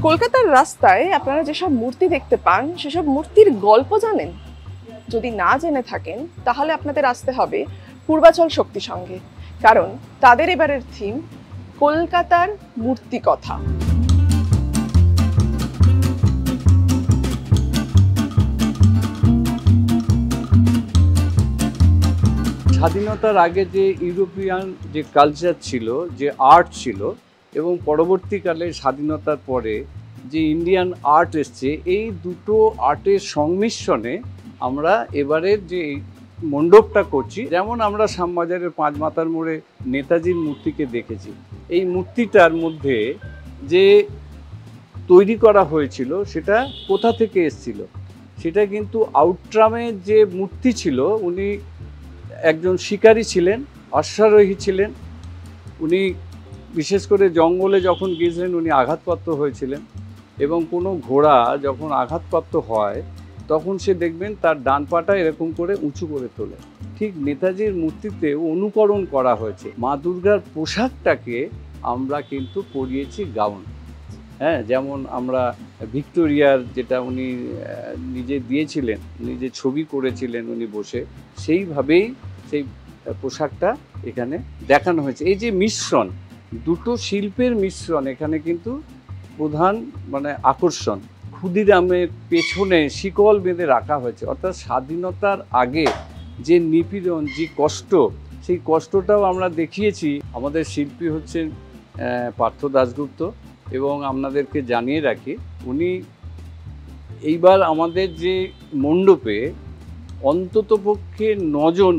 কলকাতার রাস্তায় আপনারা যেসব মূর্তি দেখতে পান সেসব মূর্তির গল্প জানেন? যদি না জেনে থাকেন তাহলে আপনাদের আসতে হবে পূর্বাচল শক্তি সংঘে, কারণ তাদের এবারের থিম কলকাতার মূর্তি কথা। স্বাধীনতার আগে যে ইউরোপিয়ান যে কালচার ছিল, যে আর্ট ছিল, এবং পরবর্তীকালে স্বাধীনতার পরে যে ইন্ডিয়ান আর্ট এসছে, এই দুটো আর্টের সংমিশ্রণে আমরা এবারের যে মণ্ডপটা করছি। যেমন আমরা শ্যামবাজারের পাঁচ মাথার মোড়ে নেতাজির মূর্তিকে দেখেছি, এই মূর্তিটার মধ্যে যে তৈরি করা হয়েছিল সেটা কোথা থেকে এসছিল, সেটা কিন্তু আউট্রামের যে মূর্তি ছিল, উনি একজন শিকারী ছিলেন, অশ্বারোহী ছিলেন। উনি বিশেষ করে জঙ্গলে যখন গিয়েছিলেন উনি আঘাতপ্রাপ্ত হয়েছিলেন, এবং কোনো ঘোড়া যখন আঘাতপ্রাপ্ত হয় তখন সে দেখবেন তার ডান পাটা এরকম করে উঁচু করে তোলে। ঠিক নেতাজির মূর্তিতে অনুকরণ করা হয়েছে। মা দুর্গার পোশাকটাকে আমরা কিন্তু পরিয়েছি গাউন। হ্যাঁ, যেমন আমরা ভিক্টোরিয়ার যেটা উনি নিজে দিয়েছিলেন, নিজে ছবি করেছিলেন উনি বসে, সেইভাবেই সেই পোশাকটা এখানে দেখানো হয়েছে। এই যে মিশ্রণ, দুটো শিল্পের মিশ্রণ এখানে কিন্তু প্রধান আকর্ষণ। ক্ষুদিরামের পেছনে শিকল বেঁধে রাখা হয়েছে, অর্থাৎ স্বাধীনতার আগে যে নিপীড়ন, যে কষ্ট, সেই কষ্টটাও আমরা দেখিয়েছি। আমাদের শিল্পী হচ্ছেন পার্থ দাশগুপ্ত, এবং আপনাদেরকে জানিয়ে রাখি উনি এইবার আমাদের যে মণ্ডপে অন্ততপক্ষে 9 জন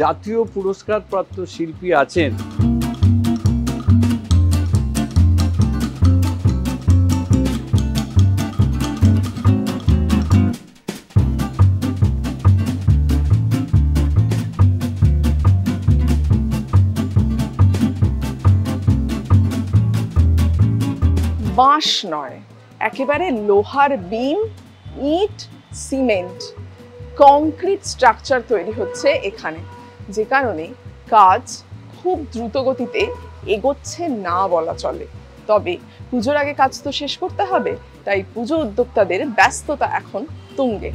জাতীয় পুরস্কারপ্রাপ্ত শিল্পী আছেন। বাঁশ নয়, একেবারে লোহার বিম, ইট, সিমেন্ট, কংক্রিট স্ট্রাকচার তৈরি হচ্ছে এখানে, যে কারণে কাজ খুব দ্রুত গতিতে এগোচ্ছে না বলা চলে। তবে পুজোর আগে কাজ তো শেষ করতে হবে, তাই পুজো উদ্যোক্তাদের ব্যস্ততা এখন তুঙ্গে।